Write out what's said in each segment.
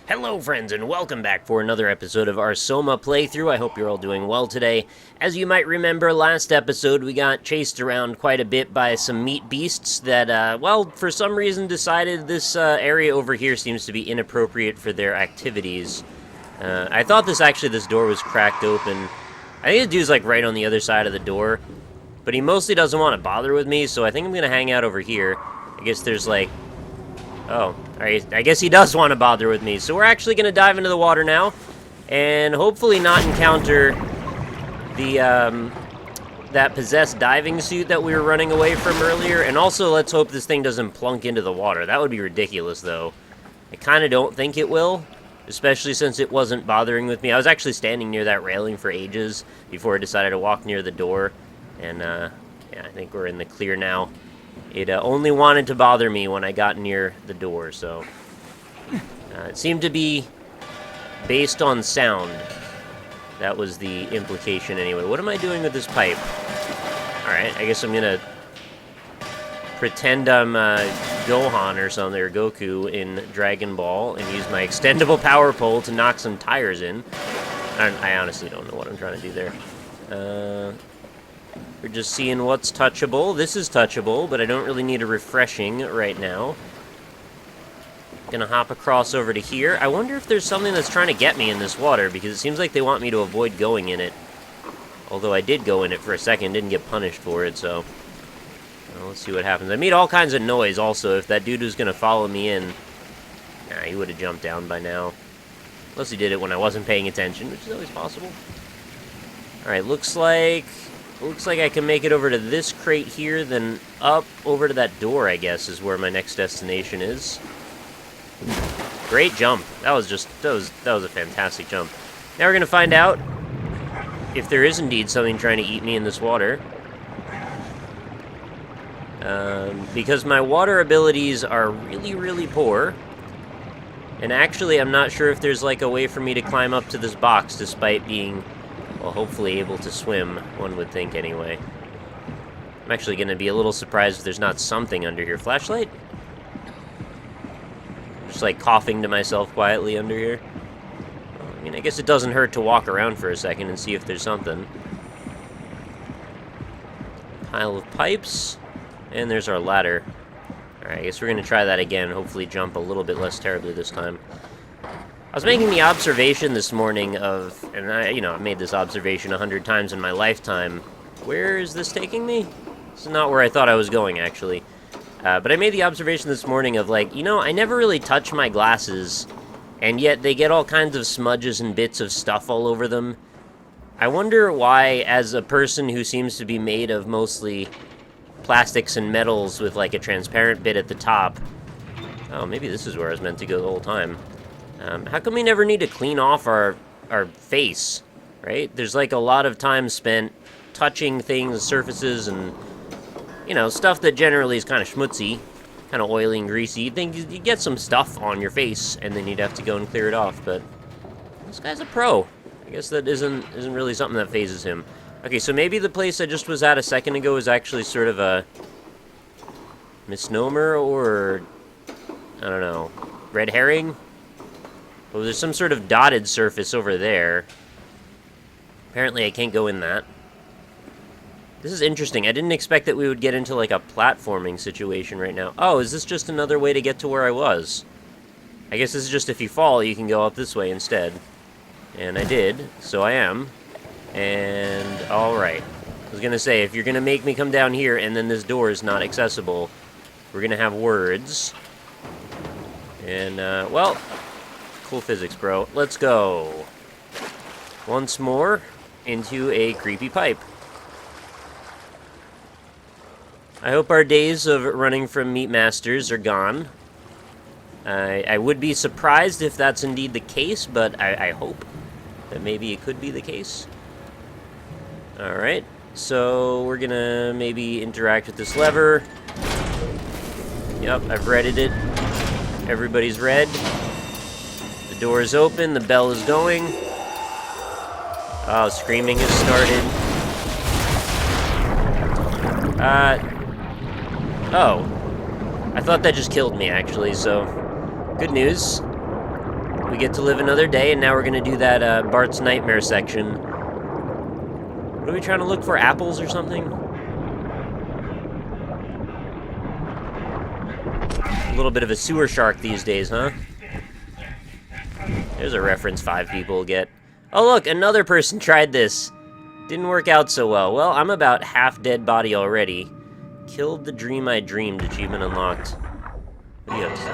Hello friends and welcome back for another episode of our Soma playthrough. I hope you're all doing well today. As you might remember, last episode we got chased around quite a bit by some meat beasts that, well, for some reason decided this area over here seems to be inappropriate for their activities. I thought this door was cracked open. I think the dude's like right on the other side of the door, but he mostly doesn't want to bother with me, so I think I'm going to hang out over here. I guess there's like... Oh, I guess he does want to bother with me. So we're actually going to dive into the water now, and hopefully not encounter the, that possessed diving suit that we were running away from earlier. And also, let's hope this thing doesn't plunk into the water. That would be ridiculous, though. I kind of don't think it will, especially since it wasn't bothering with me. I was actually standing near that railing for ages before I decided to walk near the door. And, yeah, I think we're in the clear now. It only wanted to bother me when I got near the door, so... it seemed to be based on sound. That was the implication anyway. What am I doing with this pipe? Alright, I guess I'm gonna pretend I'm Gohan or something, or Goku in Dragon Ball, and use my extendable power pole to knock some tires in. I honestly don't know what I'm trying to do there. We're just seeing what's touchable. This is touchable, but I don't really need a refreshing right now. Gonna hop across over to here. I wonder if there's something that's trying to get me in this water, because it seems like they want me to avoid going in it. Although I did go in it for a second, didn't get punished for it, so... Well, let's see what happens. I made all kinds of noise, also. If that dude was gonna follow me in... Nah, he would have jumped down by now. Unless he did it when I wasn't paying attention, which is always possible. Alright, looks like I can make it over to this crate here, then up over to that door, I guess, is where my next destination is. Great jump. That was a fantastic jump. Now we're going to find out if there is indeed something trying to eat me in this water. Because my water abilities are really, really poor. And actually, I'm not sure if there's like a way for me to climb up to this box despite being... well, hopefully able to swim, one would think anyway. I'm actually going to be a little surprised if there's not something under here. Flashlight? Just like coughing to myself quietly under here. I mean, I guess it doesn't hurt to walk around for a second and see if there's something. Pile of pipes. And there's our ladder. Alright, I guess we're going to try that again. Hopefully jump a little bit less terribly this time. I was making the observation this morning of, and I made this observation 100 times in my lifetime. Where is this taking me? This is not where I thought I was going, actually. But I made the observation this morning of, like, I never really touch my glasses, and yet they get all kinds of smudges and bits of stuff all over them. I wonder why, as a person who seems to be made of mostly plastics and metals with, like, a transparent bit at the top... Oh, maybe this is where I was meant to go the whole time. How come we never need to clean off our face, right? There's like a lot of time spent touching things, surfaces, and, stuff that generally is kind of schmutzy, kind of oily and greasy. You'd think you'd get some stuff on your face, and then you'd have to go and clear it off, but this guy's a pro. I guess that isn't really something that phases him. Okay, so maybe the place I just was at a second ago is actually sort of a misnomer, or, I don't know, red herring? Oh, there's some sort of dotted surface over there. Apparently I can't go in that. This is interesting. I didn't expect that we would get into, like, a platforming situation right now. Oh, is this just another way to get to where I was? I guess this is just if you fall, you can go up this way instead. And I did, so I am. And, alright. I was gonna say, if you're gonna make me come down here and then this door is not accessible, we're gonna have words. And, well... cool physics, bro. Let's go. Once more into a creepy pipe. I hope our days of running from Meat Masters are gone. I would be surprised if that's indeed the case, but I hope that maybe it could be the case. Alright, so we're gonna maybe interact with this lever. Yep, I've readied it. Everybody's read. The door is open, the bell is going. Oh, screaming has started. Oh. I thought that just killed me, actually, so... good news. we get to live another day, and now we're gonna do that Barts Nightmare section. What are we trying to look for? Apples or something? A little bit of a sewer shark these days, huh? There's a reference 5 people get. Oh look, another person tried this. Didn't work out so well. Well, I'm about half dead body already. Killed the dream I dreamed. Achievement unlocked. What do you have to say?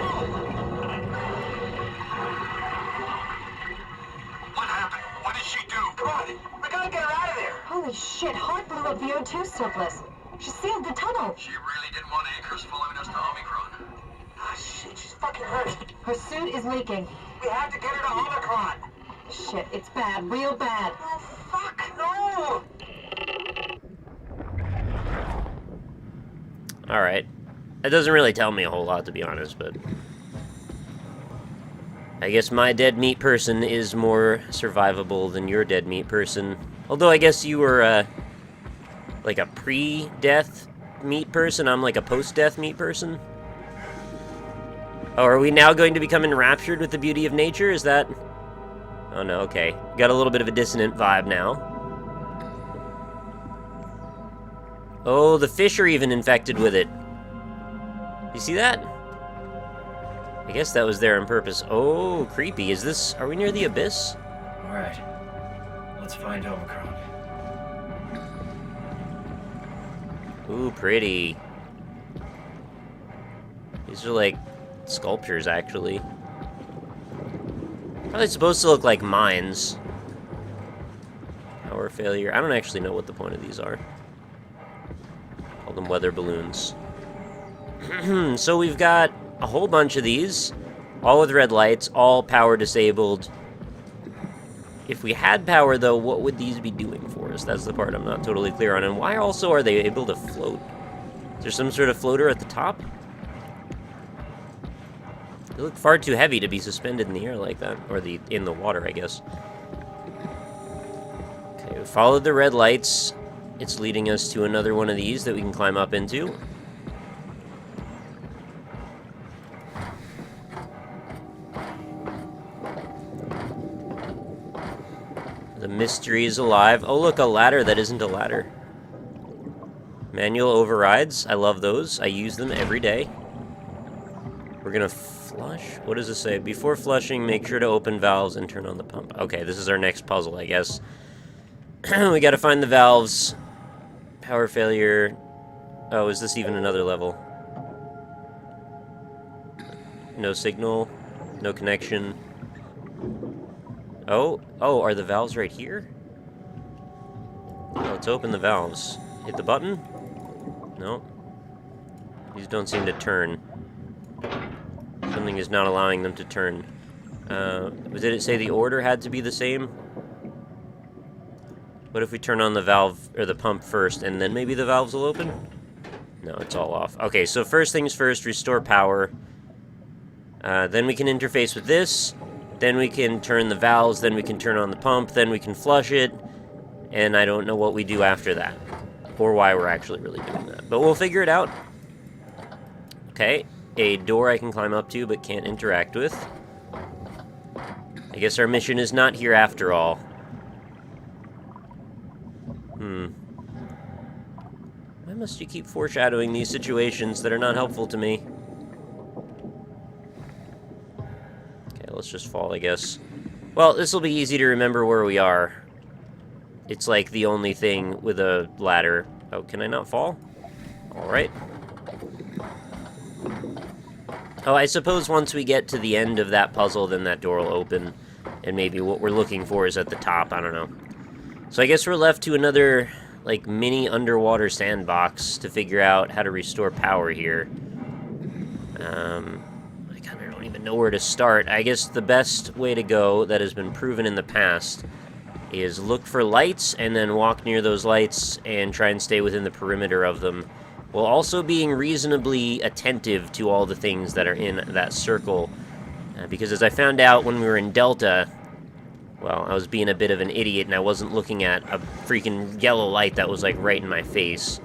What happened? What did she do? Come on, we gotta get her out of there. Holy shit, Hart blew up the O2 surplus. She sealed the tunnel. She really didn't want acres following us to Omicron. Ah, shit, she's fucking hurt. Her suit is leaking. We have to get her to Omicron. Shit, it's bad, real bad. Oh, fuck, no! Alright. That doesn't really tell me a whole lot, to be honest, but... I guess my dead meat person is more survivable than your dead meat person. Although I guess you were, like a pre-death meat person, I'm like a post-death meat person? Oh, are we now going to become enraptured with the beauty of nature? Is that... Oh no, okay. Got a little bit of a dissonant vibe now. Oh, the fish are even infected with it. You see that? I guess that was there on purpose. Oh, creepy. Is this... Are we near the abyss? Alright. Let's find Omicron. Ooh, pretty. These are like sculptures, actually. Probably supposed to look like mines. Power failure. I don't actually know what the point of these are. Call them weather balloons. So we've got a whole bunch of these, all with red lights, all power disabled. If we had power, though, what would these be doing for us? That's the part I'm not totally clear on. And why also are they able to float? Is there some sort of floater at the top? They look far too heavy to be suspended in the air like that. Or in the water, I guess. Okay, we followed the red lights. It's leading us to another one of these that we can climb up into. The mystery is alive. Oh, look, a ladder that isn't a ladder. Manual overrides. I love those. I use them every day. We're gonna flush. What does it say? Before flushing, make sure to open valves and turn on the pump. Okay, this is our next puzzle, I guess. We gotta find the valves. Power failure. Oh, is this even another level? No signal. No connection. Oh, are the valves right here? Let's open the valves. Hit the button? No. These don't seem to turn. Something is not allowing them to turn. Did it say the order had to be the same? What if we turn on the valve, or the pump first, and then maybe the valves will open? No, it's all off. Okay, so first things first, restore power. Then we can interface with this. Then we can turn the valves, then we can turn on the pump, then we can flush it, and I don't know what we do after that, or why we're actually really doing that. But we'll figure it out. Okay, a door I can climb up to but can't interact with. I guess our mission is not here after all. Why must you keep foreshadowing these situations that are not helpful to me? Let's just fall, I guess. Well, this will be easy to remember where we are. It's like the only thing with a ladder. Oh, can I not fall? Alright. Oh, I suppose once we get to the end of that puzzle, then that door will open. And maybe what we're looking for is at the top, I don't know. So I guess we're left to another, like, mini underwater sandbox to figure out how to restore power here. I don't even know where to start. I guess the best way to go, that has been proven in the past, is look for lights and then walk near those lights and try and stay within the perimeter of them, while also being reasonably attentive to all the things that are in that circle. Because as I found out when we were in Delta, well, I was being a bit of an idiot and I wasn't looking at a freaking yellow light that was like right in my face.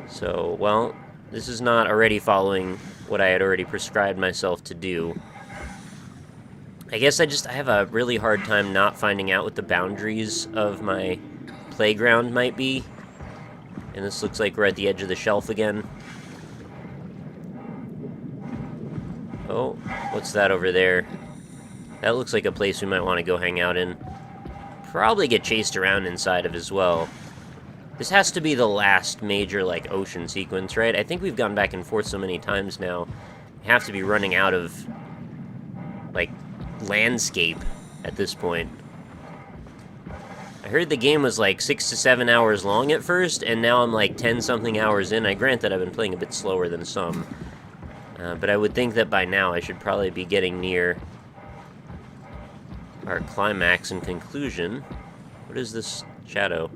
So, well, this is not already following what I had already prescribed myself to do. I guess I have a really hard time not finding out what the boundaries of my playground might be. And this looks like we're at the edge of the shelf again. Oh, what's that over there? That looks like a place we might want to go hang out in. Probably get chased around inside of as well. This has to be the last major, like, ocean sequence, right? I think we've gone back and forth so many times now. We have to be running out of, like, landscape at this point. I heard the game was like 6 to 7 hours long at first, and now I'm like 10-something hours in. I grant that I've been playing a bit slower than some. But I would think that by now I should probably be getting near our climax and conclusion. What is this shadow?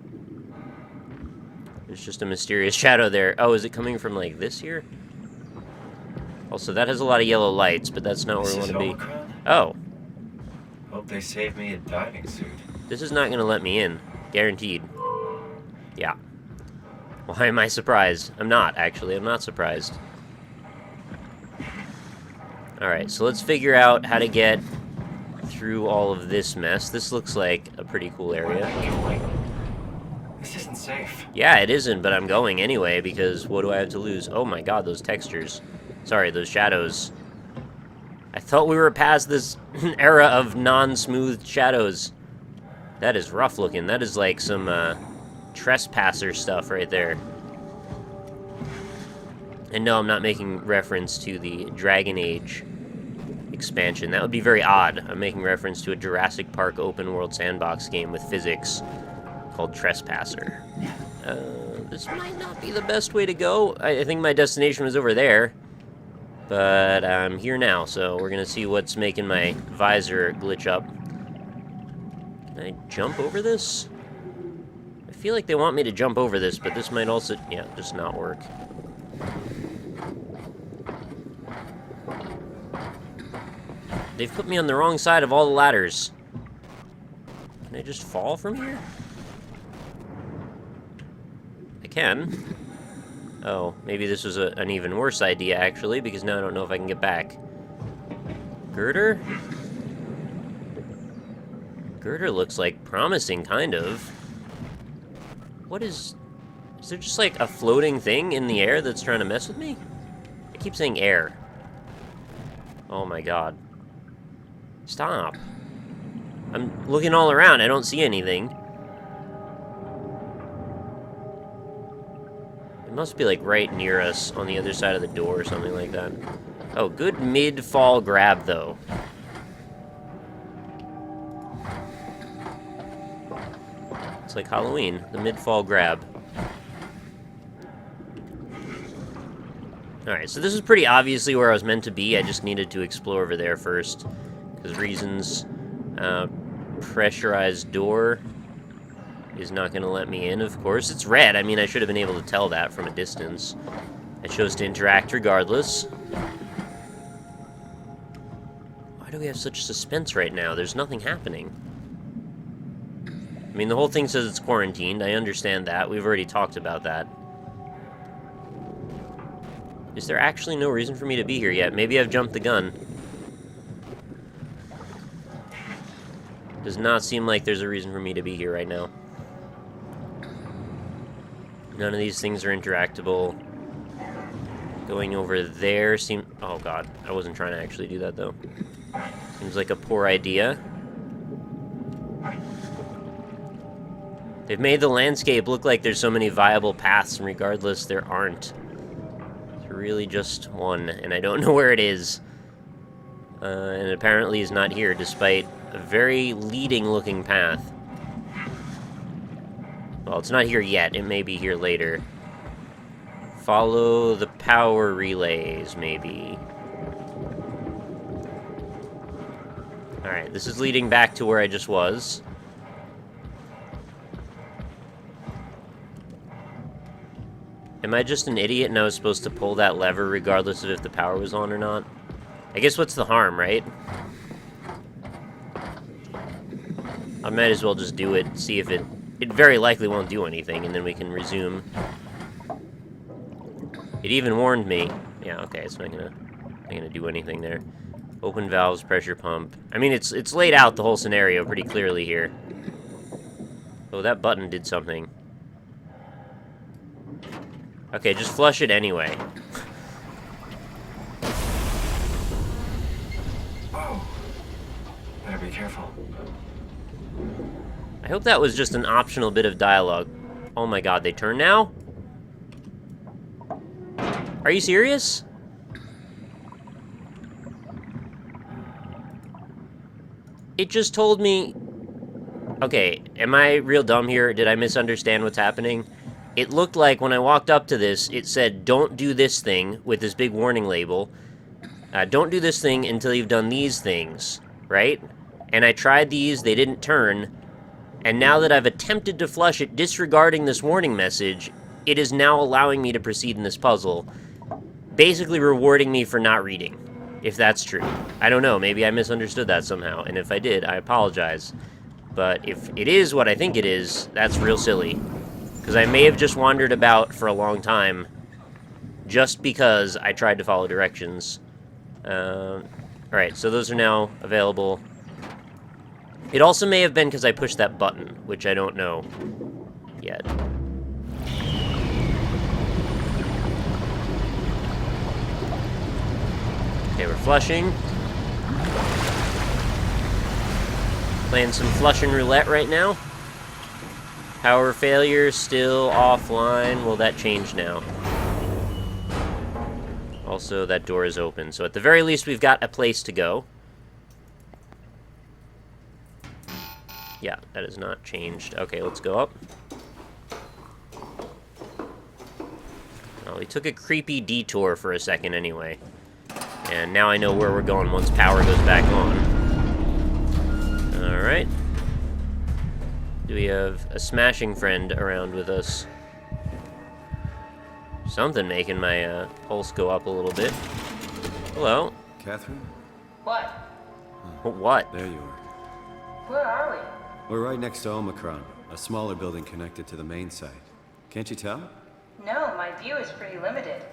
There's just a mysterious shadow there. Oh, is it coming from, like, this here? Also, that has a lot of yellow lights, but that's not where we want to be. Omicron? Oh, Hope they saved me a diving suit. this is not going to let me in. Guaranteed. Yeah. Why am I surprised? I'm not, actually. I'm not surprised. Alright, so let's figure out how to get through all of this mess. This looks like a pretty cool area. This isn't safe. Yeah, it isn't, but I'm going anyway, because what do I have to lose? Oh my god, those textures. Sorry, those shadows. I thought we were past this era of non-smooth shadows. That is rough looking. That is like some trespasser stuff right there. And no, I'm not making reference to the Dragon Age expansion. That would be very odd. I'm making reference to a Jurassic Park open world sandbox game with physics called Trespasser. This might not be the best way to go. I think my destination was over there. But I'm here now, so we're gonna see what's making my visor glitch up. Can I jump over this? I feel like they want me to jump over this, but this might also, yeah, just not work. They've put me on the wrong side of all the ladders. Can I just fall from here? I can. Oh, maybe this was an even worse idea, actually, because now I don't know if I can get back. Girder? Girder looks like promising, kind of. What is... Is there just, like, a floating thing in the air that's trying to mess with me? I keep saying air. Oh my god. Stop. I'm looking all around. I don't see anything. It must be, like, right near us on the other side of the door or something like that. Oh, good mid-fall grab, though. It's like Halloween, the mid-fall grab. Alright, so this is pretty obviously where I was meant to be. I just needed to explore over there first. Because reasons. Pressurized door is not going to let me in, of course. It's red. I mean, I should have been able to tell that from a distance. I chose to interact regardless. Why do we have such suspense right now? There's nothing happening. I mean, the whole thing says it's quarantined. I understand that. We've already talked about that. Is there actually no reason for me to be here yet? Maybe I've jumped the gun. Does not seem like there's a reason for me to be here right now. None of these things are interactable. Going over there seems... Oh god, I wasn't trying to actually do that though. Seems like a poor idea. They've made the landscape look like there's so many viable paths, and regardless, there aren't. It's really just one, and I don't know where it is. And apparently is not here, despite a very leading-looking path. Well, it's not here yet. It may be here later. Follow the power relays, maybe. Alright, this is leading back to where I just was. Am I just an idiot and I was supposed to pull that lever regardless of if the power was on or not? I guess what's the harm, right? I might as well just do it, see if it very likely won't do anything, and then we can resume. It even warned me. Yeah, okay, it's not gonna do anything there. Open valves, pressure pump. I mean, it's laid out the whole scenario pretty clearly here. Oh, that button did something. Okay, just flush it anyway. Whoa. Better be careful. I hope that was just an optional bit of dialogue. Oh my god, they turn now? Are you serious? It just told me... Okay, am I real dumb here? Did I misunderstand what's happening? It looked like when I walked up to this, it said, don't do this thing, with this big warning label. Don't do this thing until you've done these things, right? And I tried these, they didn't turn. And now that I've attempted to flush it, disregarding this warning message, it is now allowing me to proceed in this puzzle. Basically rewarding me for not reading, if that's true. I don't know, maybe I misunderstood that somehow, and if I did, I apologize. But if it is what I think it is, that's real silly. Because I may have just wandered about for a long time, just because I tried to follow directions. Alright, so those are now available. It also may have been because I pushed that button, which I don't know yet. Okay, we're flushing. Playing some flushing roulette right now. Power failure, still offline. Will that change now? Also, that door is open, so at the very least, we've got a place to go. Yeah, that has not changed. Okay, let's go up. Well, we took a creepy detour for a second anyway. And now I know where we're going once power goes back on. Alright. Do we have a smashing friend around with us? Something making my pulse go up a little bit. Hello. Catherine? What? What? There you are. Where are we? We're right next to Omicron, a smaller building connected to the main site. Can't you tell? No, my view is pretty limited.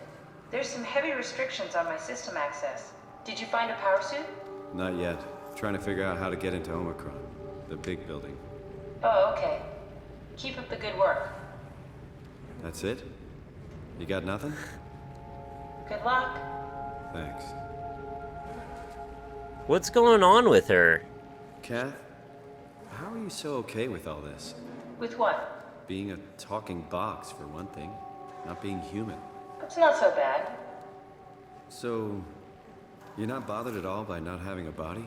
There's some heavy restrictions on my system access. Did you find a power suit? Not yet. Trying to figure out how to get into Omicron, the big building. Oh, okay. Keep up the good work. That's it? You got nothing? Good luck. Thanks. What's going on with her? Kath, how are you so okay with all this? With what? Being a talking box, for one thing. Not being human. It's not so bad. So, you're not bothered at all by not having a body?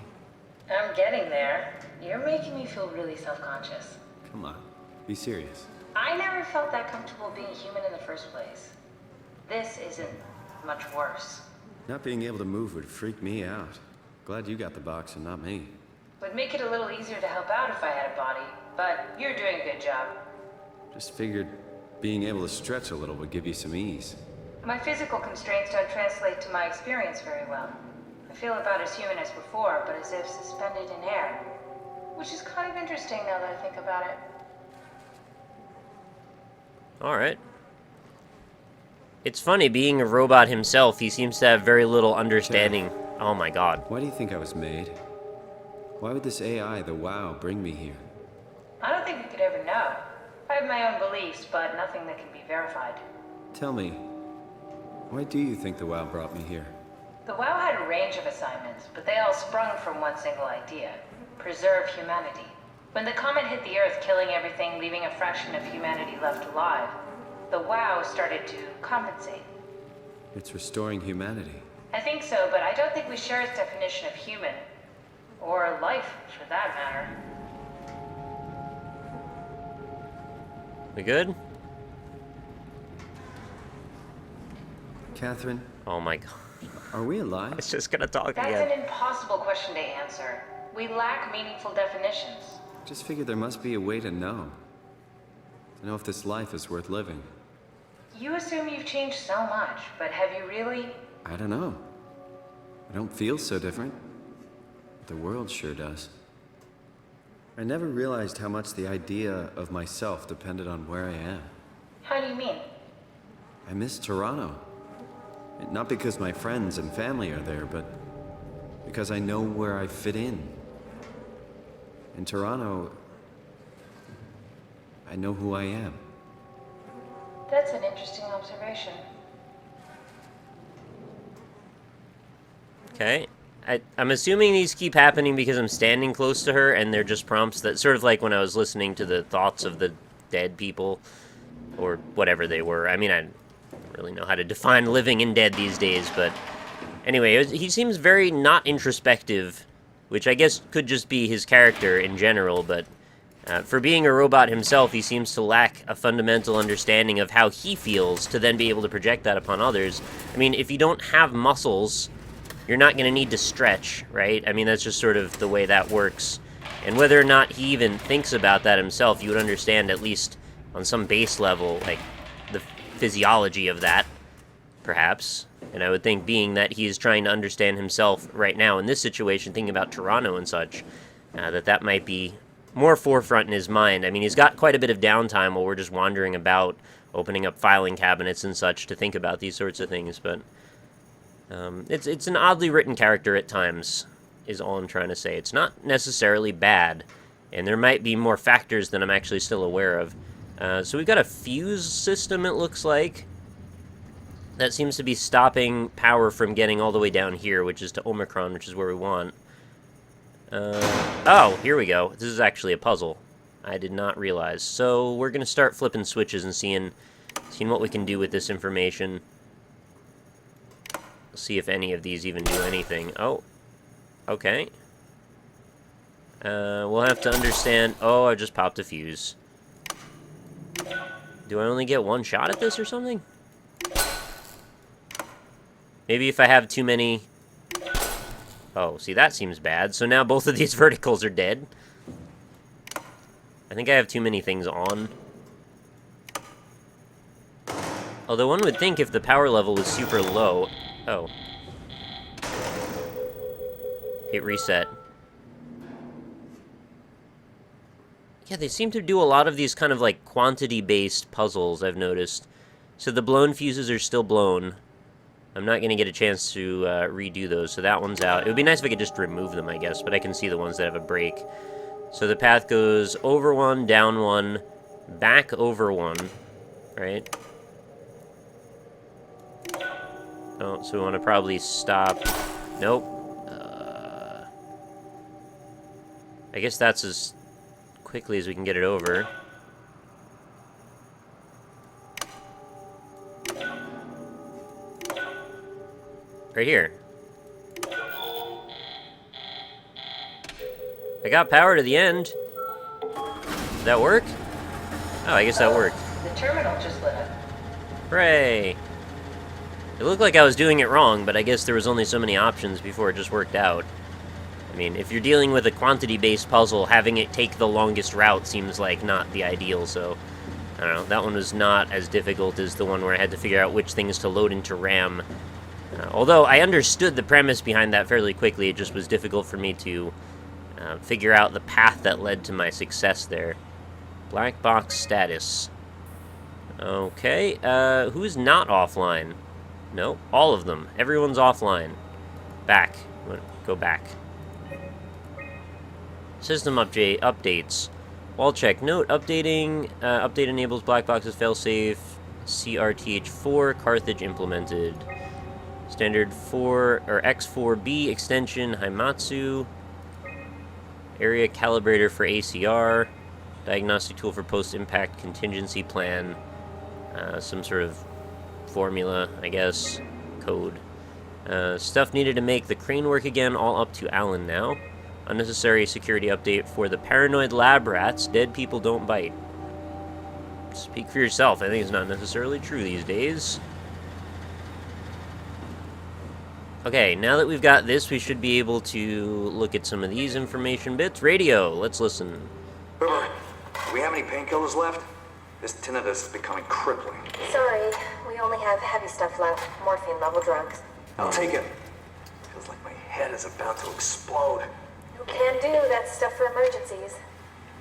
I'm getting there. You're making me feel really self-conscious. Come on, be serious. I never felt that comfortable being human in the first place. This isn't much worse. Not being able to move would freak me out. Glad you got the box and not me. Would make it a little easier to help out if I had a body, but you're doing a good job. Just figured being able to stretch a little would give you some ease. My physical constraints don't translate to my experience very well. I feel about as human as before, but as if suspended in air. Which is kind of interesting now that I think about it. Alright. It's funny, being a robot himself, he seems to have very little understanding. Oh my god. Why do you think I was made? Why would this AI, the WoW, bring me here? I don't think we could ever know. I have my own beliefs, but nothing that can be verified. Tell me, why do you think the WoW brought me here? The WoW had a range of assignments, but they all sprung from one single idea. Preserve humanity. When the comet hit the Earth, killing everything, leaving a fraction of humanity left alive, the WoW started to compensate. It's restoring humanity. I think so, but I don't think we share its definition of human. Or life, for that matter. We good? Catherine, Oh my god. are we alive? It's just gonna talk That's again. an impossible question to answer. We lack meaningful definitions. Just figured there must be a way to know. To know if this life is worth living. You assume you've changed so much, but have you really? I don't know. I don't feel so different. The world sure does. I never realized how much the idea of myself depended on where I am. How do you mean? I miss Toronto. Not because my friends and family are there, but because I know where I fit in. In Toronto, I know who I am. That's an interesting observation. Okay. I'm assuming these keep happening because I'm standing close to her, and they're just prompts that sort of like when I was listening to the thoughts of the dead people, or whatever they were. I mean, I don't really know how to define living and dead these days, but anyway, he seems very not introspective, which I guess could just be his character in general, but for being a robot himself, he seems to lack a fundamental understanding of how he feels to then be able to project that upon others. I mean, if you don't have muscles, you're not going to need to stretch, right? I mean, that's just sort of the way that works. And whether or not he even thinks about that himself, you would understand at least on some base level, like, the physiology of that, perhaps. And I would think being that he is trying to understand himself right now in this situation, thinking about Toronto and such, that might be more forefront in his mind. I mean, he's got quite a bit of downtime while we're just wandering about, opening up filing cabinets and such to think about these sorts of things, but it's an oddly written character at times, is all I'm trying to say. It's not necessarily bad, and there might be more factors than I'm actually still aware of. So we've got a fuse system, it looks like, that seems to be stopping power from getting all the way down here, which is to Omicron, which is where we want. Oh, here we go. This is actually a puzzle. I did not realize. So we're going to start flipping switches and seeing what we can do with this information. See if any of these even do anything. Oh, okay. We'll have to understand. Oh, I just popped a fuse. Do I only get one shot at this or something? Maybe if I have too many... Oh, see, that seems bad. So now both of these verticals are dead. I think I have too many things on. Although one would think if the power level was super low... Oh. Hit reset. Yeah, they seem to do a lot of these kind of like quantity-based puzzles, I've noticed. So the blown fuses are still blown. I'm not going to get a chance to redo those, so that one's out. It would be nice if I could just remove them, I guess, but I can see the ones that have a break. So the path goes over one, down one, back over one, right? Oh, so we want to probably stop. Nope. I guess that's as quickly as we can get it over. Right here. I got power to the end. Did that work? Oh, I guess that worked. The terminal just lit up. Hooray! It looked like I was doing it wrong, but I guess there was only so many options before it just worked out. I mean, if you're dealing with a quantity-based puzzle, having it take the longest route seems like not the ideal, so... I don't know, that one was not as difficult as the one where I had to figure out which things to load into RAM. Although I understood the premise behind that fairly quickly, it just was difficult for me to figure out the path that led to my success there. Black box status. Okay, who's not offline? No, all of them. Everyone's offline. Back. Go back. System updates. Wall check. Note, updating. Update enables black boxes failsafe. CRTH4 Carthage implemented. Standard 4 or X4B extension Haimatsu. Area calibrator for ACR. Diagnostic tool for post-impact contingency plan. Some sort of formula, I guess. Code. Stuff needed to make the crane work again, all up to Alan now. Unnecessary security update for the paranoid lab rats. Dead people don't bite. Speak for yourself. I think it's not necessarily true these days. Okay, now that we've got this, we should be able to look at some of these information bits. Radio, let's listen. River, do we have any painkillers left? This tinnitus is becoming crippling. Sorry, we only have heavy stuff left. Morphine level drugs. I'll take it. Feels like my head is about to explode. Can do, that's stuff for emergencies.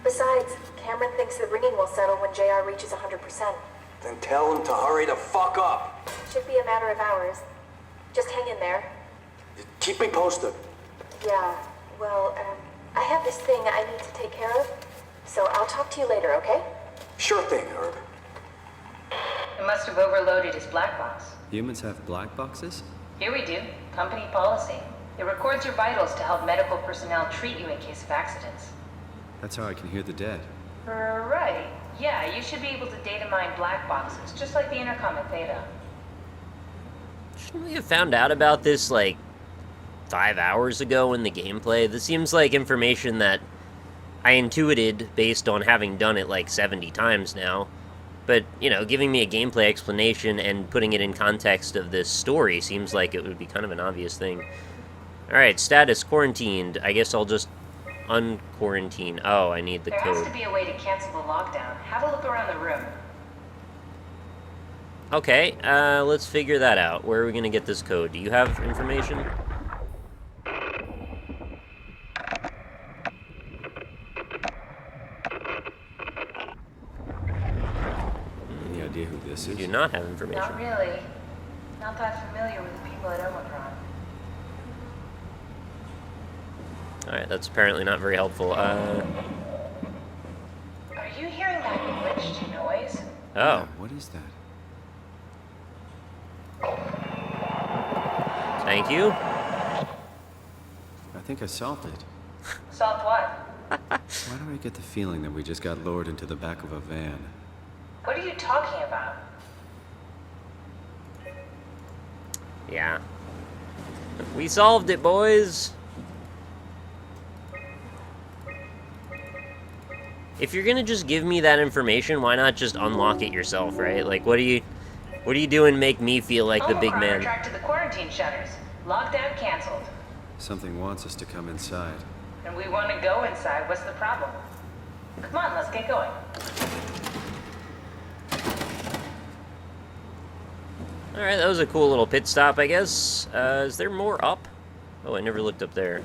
Besides, Cameron thinks the ringing will settle when JR reaches 100%. Then tell him to hurry the fuck up. Should be a matter of hours. Just hang in there. Keep me posted. Yeah, well, I have this thing I need to take care of, so I'll talk to you later, okay? Sure thing, Herb. It must have overloaded his black box. Humans have black boxes? Here we do. Company policy. It records your vitals to help medical personnel treat you in case of accidents. That's how I can hear the dead. Right. Yeah, you should be able to data mine black boxes, just like the intercom in Theta. Shouldn't we have found out about this, like, 5 hours ago in the gameplay? This seems like information that I intuited based on having done it, like, 70 times now. But, you know, giving me a gameplay explanation and putting it in context of this story seems like it would be kind of an obvious thing. Alright, status quarantined. I guess I'll just unquarantine. Oh, I need the There code. has to be a way to cancel the lockdown. Have a look around the room. Okay, let's figure that out. Where are we going to get this code? Do you have information? Any idea who this You is? do not have information. Not really. Not that familiar with the people at Omicron. Alright, that's apparently not very helpful. Are you hearing that glitched noise? Oh. Yeah, what is that? Thank you. I think I solved it. Solved what? Why do I get the feeling that we just got lowered into the back of a van? What are you talking about? Yeah. We solved it, boys! If you're gonna just give me that information, why not just unlock it yourself, right? Like, what are you doing make me feel like the big Omicron man? retracted the quarantine shutters. Lockdown canceled. Something wants us to come inside. And we want to go inside. What's the problem? Come on, let's get going. Alright, that was a cool little pit stop, I guess. Is there more up? Oh, I never looked up there.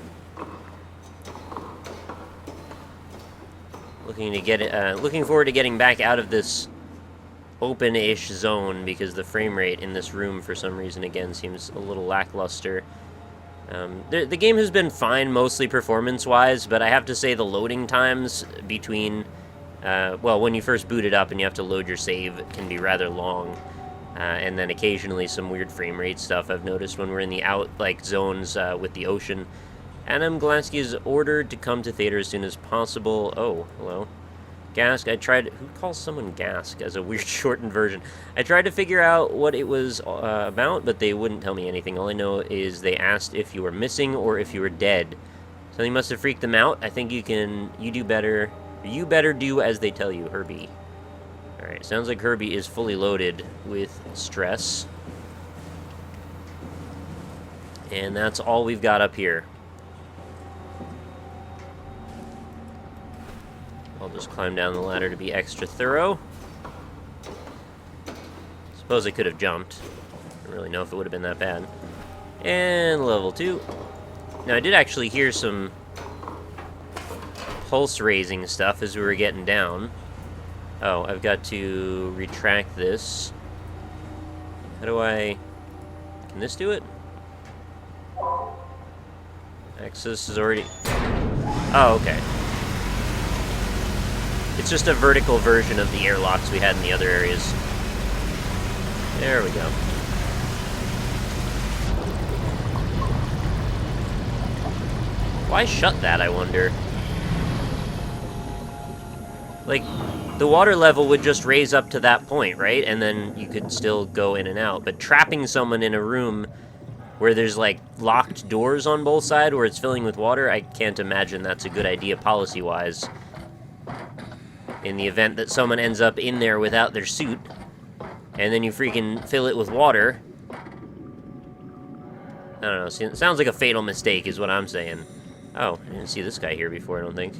Looking forward to getting back out of this open-ish zone because the frame rate in this room for some reason again seems a little lackluster. The game has been fine mostly performance-wise, but I have to say the loading times between well, when you first boot it up and you have to load your save can be rather long. And then occasionally some weird frame rate stuff I've noticed when we're in the zones with the ocean. Adam Glasky is ordered to come to theater as soon as possible. Oh, hello. Gask, who calls someone Gask as a weird shortened version? I tried to figure out what it was about, but they wouldn't tell me anything. All I know is they asked if you were missing or if you were dead. Something must have freaked them out. I think you better do as they tell you, Herbie. Alright, sounds like Herbie is fully loaded with stress. And that's all we've got up here. I'll just climb down the ladder to be extra thorough. Suppose I could have jumped. I don't really know if it would have been that bad. And level 2. Now, I did actually hear some pulse-raising stuff as we were getting down. Oh, I've got to retract this. How do I... Can this do it? Access is already... Oh, okay. It's just a vertical version of the airlocks we had in the other areas. There we go. Why shut that, I wonder? Like, the water level would just raise up to that point, right? And then you could still go in and out. But trapping someone in a room where there's, like, locked doors on both sides where it's filling with water, I can't imagine that's a good idea policy-wise. In the event that someone ends up in there without their suit, and then you freaking fill it with water. I don't know, it sounds like a fatal mistake is what I'm saying. Oh, I didn't see this guy here before, I don't think.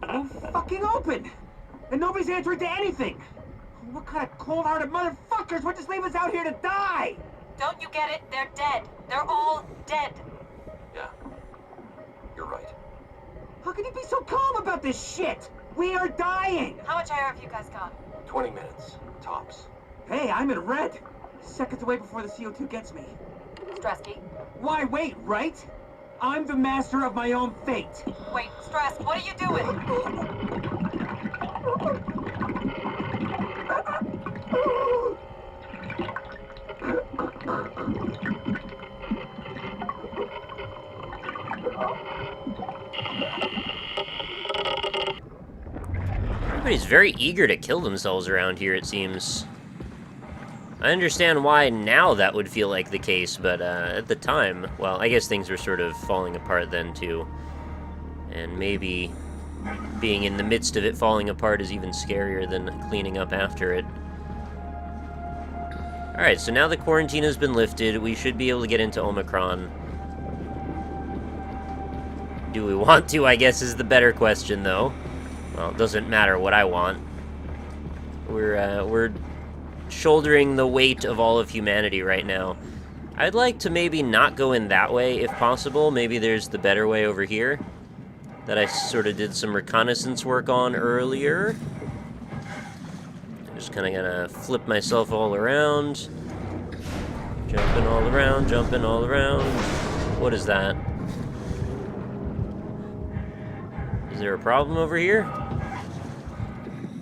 Won't fucking open! And nobody's answering to anything! What kind of cold-hearted motherfuckers would just leave us out here to die? Don't you get it? They're dead. They're all dead. Yeah. You're right. How can you be so calm about this shit? We are dying! How much air have you guys got? 20 minutes. Tops. Hey, I'm in red. Seconds away before the CO2 gets me. Stresky. Why wait, right? I'm the master of my own fate. Wait, Stress, what are you doing? Everybody's very eager to kill themselves around here, it seems. I understand why now that would feel like the case, but at the time, well, I guess things were sort of falling apart then, too. And maybe being in the midst of it falling apart is even scarier than cleaning up after it. Alright, so now the quarantine has been lifted, we should be able to get into Omicron. Do we want to, I guess, is the better question, though. Well, it doesn't matter what I want. We're shouldering the weight of all of humanity right now. I'd like to maybe not go in that way, if possible. Maybe there's the better way over here that I sort of did some reconnaissance work on earlier. Just kind of gonna flip myself all around. Jumping all around, jumping all around. What is that? Is there a problem over here?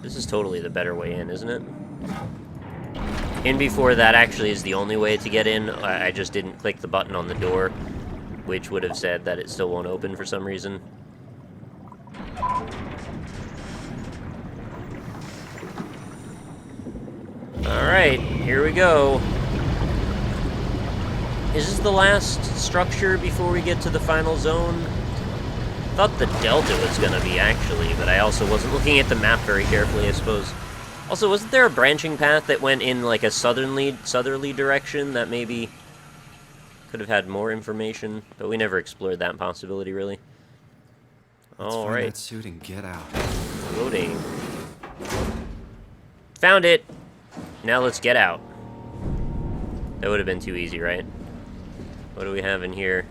This is totally the better way in, isn't it? In before that actually is the only way to get in. I just didn't click the button on the door, which would have said that it still won't open for some reason. Alright, here we go. Is this the last structure before we get to the final zone? I thought the Delta was gonna be, actually, but I also wasn't looking at the map very carefully, I suppose. Also, wasn't there a branching path that went in, like, a southerly direction that maybe could have had more information? But we never explored that possibility, really. Let's find that suit and get out. Loading. Found it! Now let's get out. That would have been too easy, right? What do we have in here?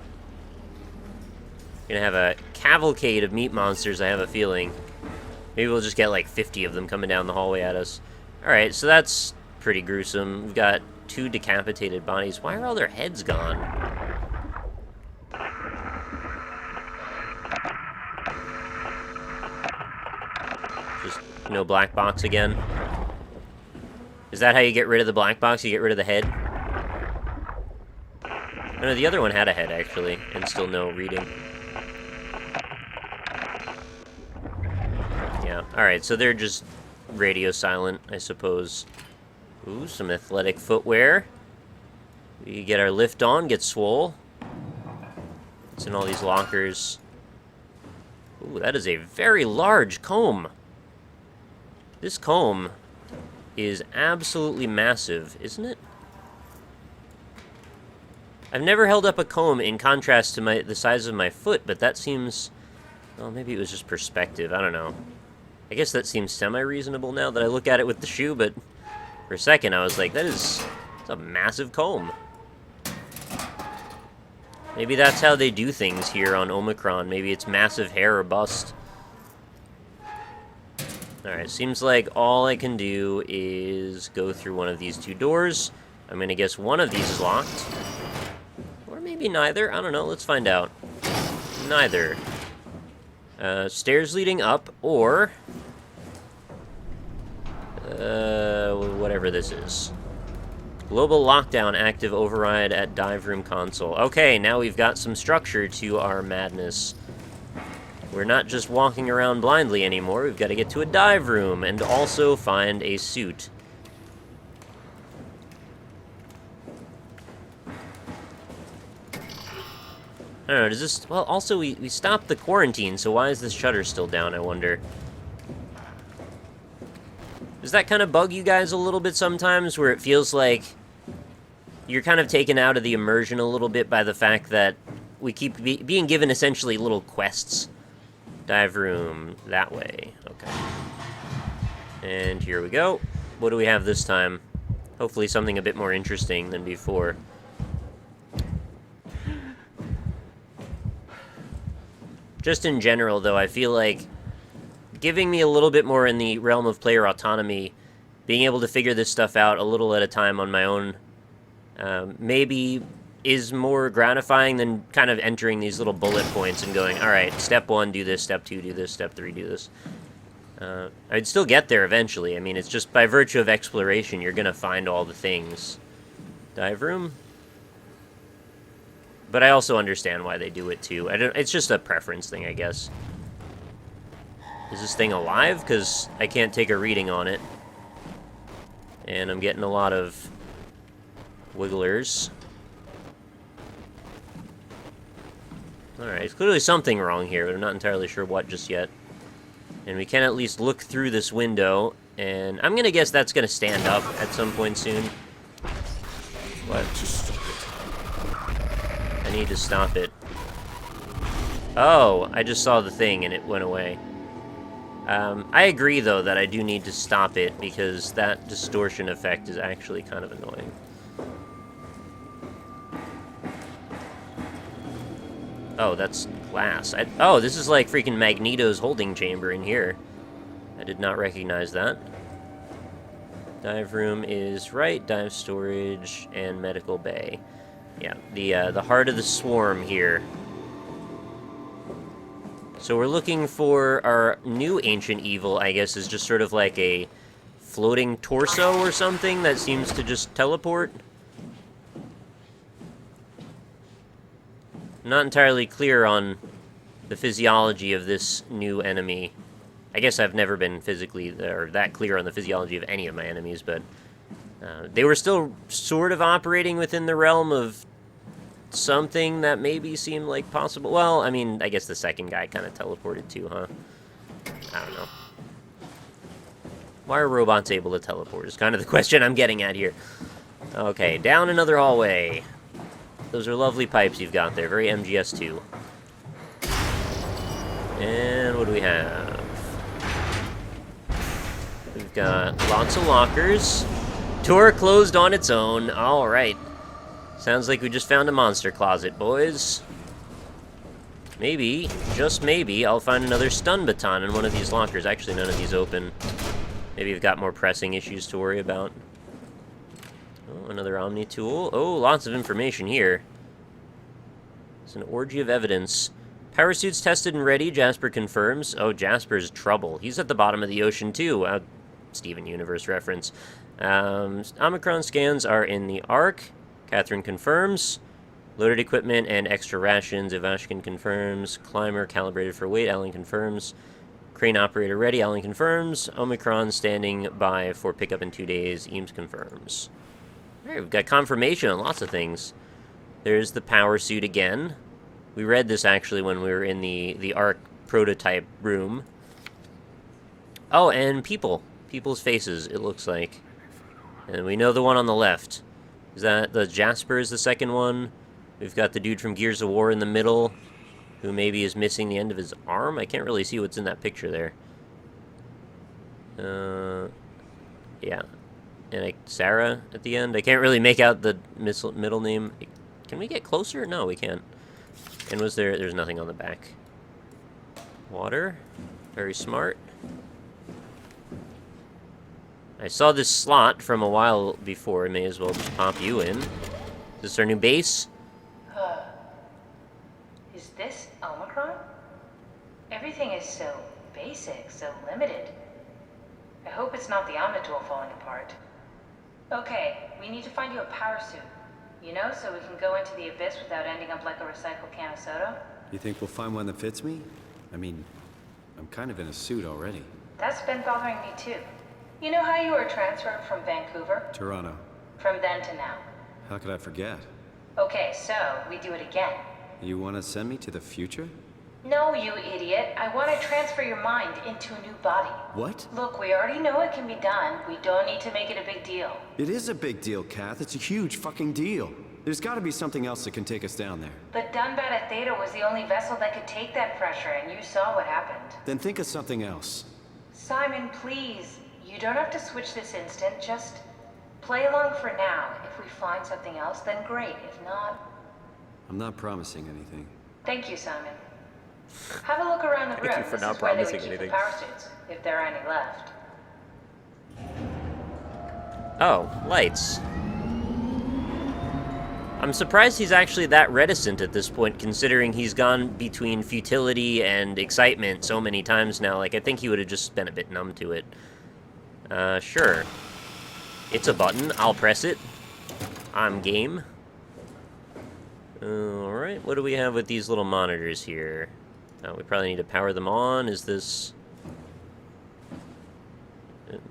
We're gonna have a cavalcade of meat monsters, I have a feeling. Maybe we'll just get like 50 of them coming down the hallway at us. Alright, so that's pretty gruesome. We've got 2 decapitated bodies. Why are all their heads gone? Just no black box again. Is that how you get rid of the black box? You get rid of the head? Oh, no, the other one had a head, actually, and still no reading. Yeah, alright, so they're just radio silent, I suppose. Ooh, some athletic footwear. We get our lift on, get swole. It's in all these lockers. Ooh, that is a very large comb. This comb is absolutely massive, isn't it? I've never held up a comb in contrast to the size of my foot, but that seems... Well, maybe it was just perspective, I don't know. I guess that seems semi-reasonable now that I look at it with the shoe, but for a second I was like, it's a massive comb. Maybe that's how they do things here on Omicron. Maybe it's massive hair or bust. Alright, seems like all I can do is go through one of these 2 doors. I'm gonna guess one of these is locked. Or maybe neither. I don't know. Let's find out. Neither. Stairs leading up, or... whatever this is. Global lockdown active override at dive room console. Okay, now we've got some structure to our madness. We're not just walking around blindly anymore. We've got to get to a dive room and also find a suit. I don't know, does this... Well, also, we stopped the quarantine, so why is this shutter still down, I wonder? Does that kind of bug you guys a little bit sometimes, where it feels like you're kind of taken out of the immersion a little bit by the fact that we keep being given essentially little quests? Dive room, that way. Okay. And here we go. What do we have this time? Hopefully something a bit more interesting than before. Just in general, though, I feel like giving me a little bit more in the realm of player autonomy, being able to figure this stuff out a little at a time on my own, maybe is more gratifying than kind of entering these little bullet points and going, all right, step 1, do this, step 2, do this, step 3, do this. I'd still get there eventually. I mean, it's just by virtue of exploration, you're going to find all the things. Dive room? But I also understand why they do it, too. It's just a preference thing, I guess. Is this thing alive? Because I can't take a reading on it. And I'm getting a lot of wigglers. Alright, there's clearly something wrong here, but I'm not entirely sure what just yet. And we can at least look through this window, and I'm gonna guess that's gonna stand up at some point soon. What? I need to stop it. Oh, I just saw the thing and it went away. I agree, though, that I do need to stop it, because that distortion effect is actually kind of annoying. Oh, that's glass. Oh, this is like freaking Magneto's holding chamber in here. I did not recognize that. Dive room is right, dive storage, and medical bay. Yeah, the heart of the swarm here. So we're looking for our new ancient evil, I guess, is just sort of like a floating torso or something that seems to just teleport. I'm not entirely clear on the physiology of this new enemy. I guess I've never been physically or that clear on the physiology of any of my enemies, but they were still sort of operating within the realm of something that maybe seemed like possible. Well, I mean, I guess the second guy kind of teleported too, huh? I don't know. Why are robots able to teleport is kind of the question I'm getting at here. Okay, down another hallway. Those are lovely pipes you've got there. Very MGS2. And what do we have? We've got lots of lockers. Door closed on its own. All right. Sounds like we just found a monster closet, boys. Maybe, just maybe, I'll find another stun baton in one of these lockers. Actually, none of these open. Maybe you've got more pressing issues to worry about. Oh, another Omni tool. Oh, lots of information here. It's an orgy of evidence. Power suits tested and ready, Jasper confirms. Oh, Jasper's trouble. He's at the bottom of the ocean, too. Steven Universe reference. Omicron scans are in the Ark. Catherine confirms. Loaded equipment and extra rations. Ivashkin confirms. Climber calibrated for weight. Allen confirms. Crane operator ready. Allen confirms. Omicron standing by for pickup in 2 days. Eames confirms. All right, we've got confirmation on lots of things. There's the power suit again. We read this actually when we were in the Ark prototype room. Oh, and people. People's faces, it looks like. And we know the one on the left. Is that the Jasper is the second one? We've got the dude from Gears of War in the middle, who maybe is missing the end of his arm. I can't really see what's in that picture there. Yeah. And Sarah at the end. I can't really make out the middle name. Can we get closer? No, we can't. And there's nothing on the back. Water. Very smart. I saw this slot from a while before. I may as well just pop you in. Is this our new base? Is this Omicron? Everything is so basic, so limited. I hope it's not the Omnitool falling apart. Okay, we need to find you a power suit. You know, so we can go into the abyss without ending up like a recycled can of soda? You think we'll find one that fits me? I mean, I'm kind of in a suit already. That's been bothering me too. You know how you were transferred from Vancouver? Toronto. From then to now. How could I forget? Okay, so we do it again. You want to send me to the future? No, you idiot. I want to transfer your mind into a new body. What? Look, we already know it can be done. We don't need to make it a big deal. It is a big deal, Kath. It's a huge fucking deal. There's got to be something else that can take us down there. But Dunbat at Theta was the only vessel that could take that pressure, and you saw what happened. Then think of something else. Simon, please. You don't have to switch this instant. Just play along for now. If we find something else, then great. If not... I'm not promising anything. Thank you, Simon. Have a look around the room. Thank you for not This is where they would promising keep anything. the power suits, if there are any left. Oh, lights. I'm surprised he's actually that reticent at this point, considering he's gone between futility and excitement so many times now. Like, I think he would have just been a bit numb to it. Sure. It's a button. I'll press it. I'm game. Alright, what do we have with these little monitors here? We probably need to power them on. Is this...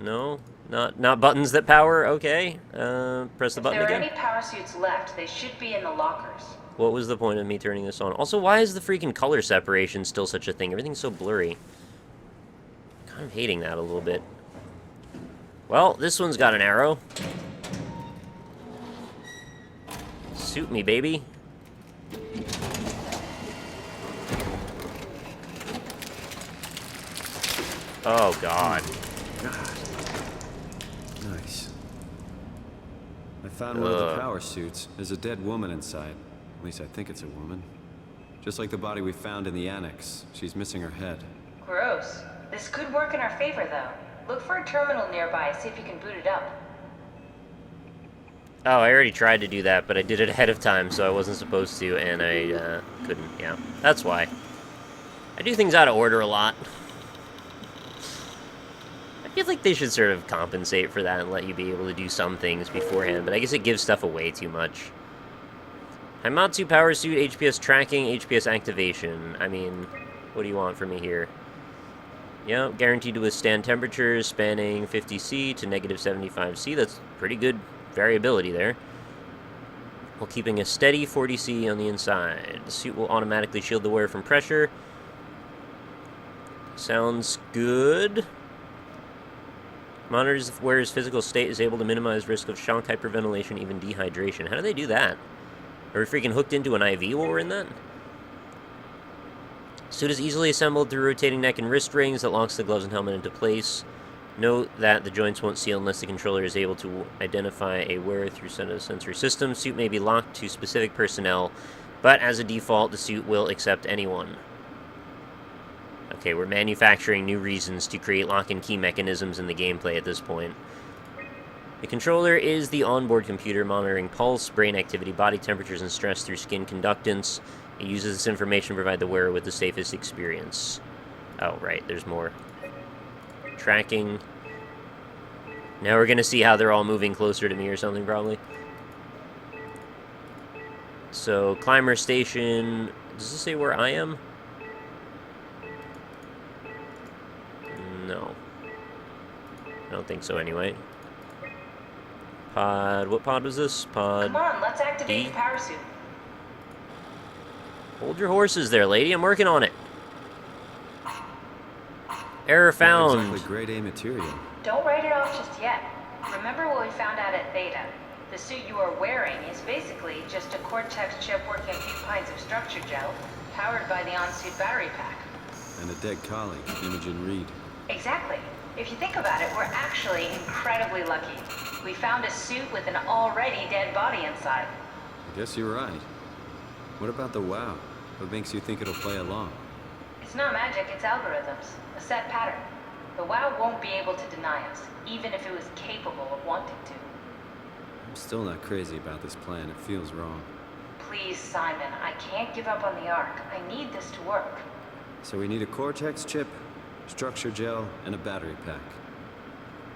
No? Not buttons that power? Okay. Press the button If there again. are any power suits left, they should be in the lockers. What was the point of me turning this on? Also, why is the freaking color separation still such a thing? Everything's so blurry. Kind of hating that a little bit. Well, this one's got an arrow. Suit me, baby. Oh, God. Nice. I found one of the power suits. There's a dead woman inside. At least I think it's a woman. Just like the body we found in the annex. She's missing her head. Gross. This could work in our favor, though. Look for a terminal nearby, see if you can boot it up. Oh, I already tried to do that, but I did it ahead of time, so I wasn't supposed to, and I couldn't. Yeah, that's why. I do things out of order a lot. I feel like they should sort of compensate for that and let you be able to do some things beforehand, but I guess it gives stuff away too much. Haimatsu power suit, HPS tracking, HPS activation. I mean, what do you want from me here? Yeah, guaranteed to withstand temperatures spanning 50°C to negative 75°C. That's pretty good variability there. While keeping a steady 40°C on the inside. The suit will automatically shield the wearer from pressure. Sounds good. Monitors the wearer's physical state, is able to minimize risk of shock, hyperventilation, even dehydration. How do they do that? Are we freaking hooked into an IV while we're in that? Suit is easily assembled through rotating neck and wrist rings that locks the gloves and helmet into place. Note that the joints won't seal unless the controller is able to identify a wearer through sensory system. Suit may be locked to specific personnel, but as a default, the suit will accept anyone. Okay, we're manufacturing new reasons to create lock and key mechanisms in the gameplay at this point. The controller is the onboard computer monitoring pulse, brain activity, body temperatures, and stress through skin conductance. It uses this information to provide the wearer with the safest experience. Oh, right, there's more. Tracking. Now we're gonna see how they're all moving closer to me or something, probably. So, climber station. Does this say where I am? No. I don't think so, anyway. Pod. What pod was this? Pod. Come on, let's activate D? the power suit. Hold your horses there, lady. I'm working on it. Error Not found. exactly grade A material. Don't write it off just yet. Remember what we found out at Theta? The suit you are wearing is basically just a Cortex chip working a few pints of structure gel, powered by the on-suit battery pack. And a dead colleague, Imogen Reed. Exactly. If you think about it, we're actually incredibly lucky. We found a suit with an already dead body inside. I guess you're right. What about the WoW? What makes you think it'll play along? It's not magic, it's algorithms. A set pattern. The WoW won't be able to deny us, even if it was capable of wanting to. I'm still not crazy about this plan. It feels wrong. Please, Simon, I can't give up on the Ark. I need this to work. So we need a Cortex chip, structure gel, and a battery pack.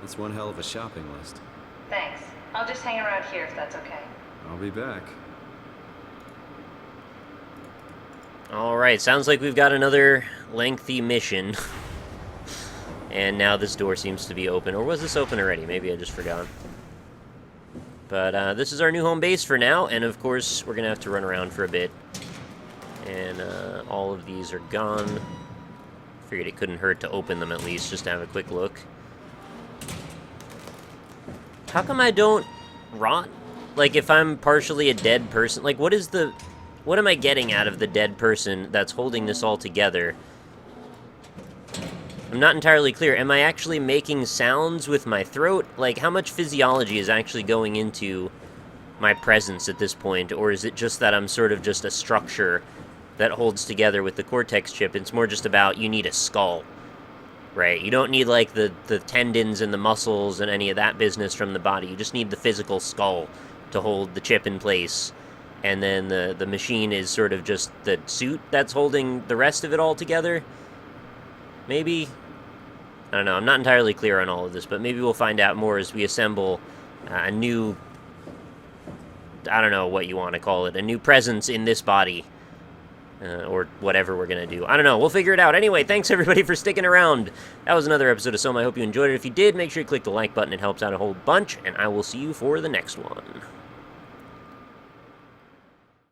That's one hell of a shopping list. Thanks. I'll just hang around here if that's okay. I'll be back. Alright, sounds like we've got another lengthy mission. And now this door seems to be open. Or was this open already? Maybe I just forgot. But this is our new home base for now, and of course we're gonna have to run around for a bit. And all of these are gone. Figured it couldn't hurt to open them at least, just to have a quick look. How come I don't rot? Like, if I'm partially a dead person, like, what am I getting out of the dead person that's holding this all together? I'm not entirely clear. Am I actually making sounds with my throat? Like, how much physiology is actually going into my presence at this point? Or is it just that I'm sort of just a structure that holds together with the Cortex chip? It's more just about, you need a skull, right? You don't need, like, the tendons and the muscles and any of that business from the body. You just need the physical skull to hold the chip in place. and then the machine is sort of just the suit that's holding the rest of it all together. Maybe? I don't know, I'm not entirely clear on all of this, but maybe we'll find out more as we assemble a new, I don't know what you want to call it, a new presence in this body. Or whatever we're going to do. I don't know. We'll figure it out. Anyway, thanks everybody for sticking around. That was another episode of Soma. I hope you enjoyed it. If you did, make sure you click the like button. It helps out a whole bunch. And I will see you for the next one.